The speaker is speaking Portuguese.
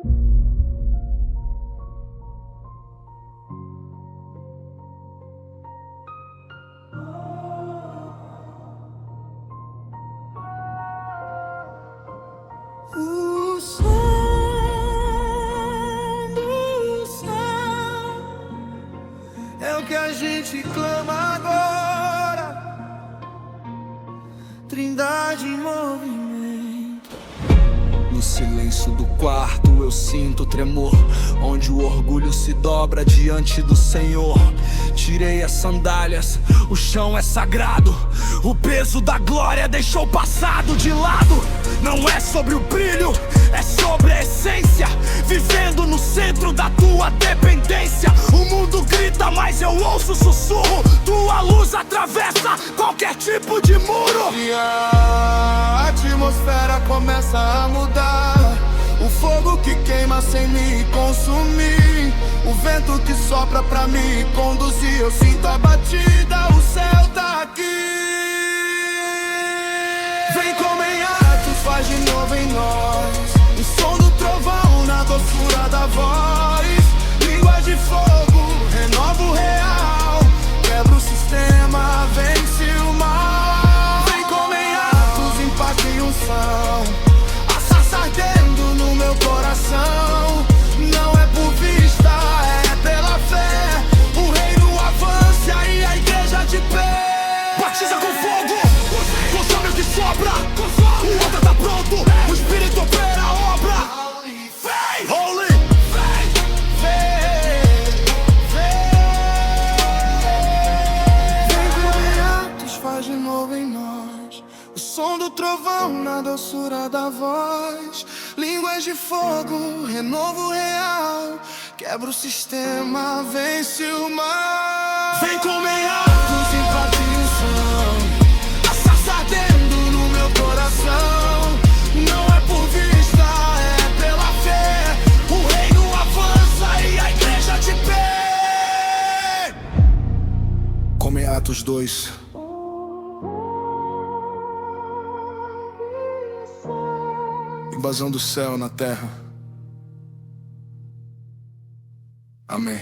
O som do céu é o que a gente clama agora. Trindade em movimento. No silêncio do quarto eu sinto tremor, onde o orgulho se dobra diante do Senhor. Tirei as sandálias, o chão é sagrado. O peso da glória deixou o passado de lado. Não é sobre o brilho, é sobre a essência. Vivendo no centro da tua dependência. O mundo grita, mas eu ouço o sussurro. Tua luz atravessa qualquer tipo de muro. E a atmosfera começa a mudar. O fogo que queima sem me consumir. O vento que sopra pra me conduzir. Eu sinto a batida, o céu tá aqui. Vem como em Atos, faz de novo em nós. O som do trovão na doçura da voz. Língua de fogo, renova o real. Quebra o sistema, vence o mal. Vem como em Atos, impacto e unção. A sarça ardendo no meu coração. Não é por vista, é pela fé. O reino avança e a igreja de pé. Batiza com fogo, consome o que sobra. O altar tá pronto, o Espírito opera a obra. Vem, holy, Vem como em Atos, faz de novo em nós. O som do trovão na doçura da voz. Línguas de fogo, renovo real. Quebra o sistema, vence o mal. vem como em Atos, Impacto e unção. A sarça ardendo no meu coração. Não é por vista, é pela fé. O reino avança e a igreja de pé. como em Atos 2. Invasão do céu na terra. Amém.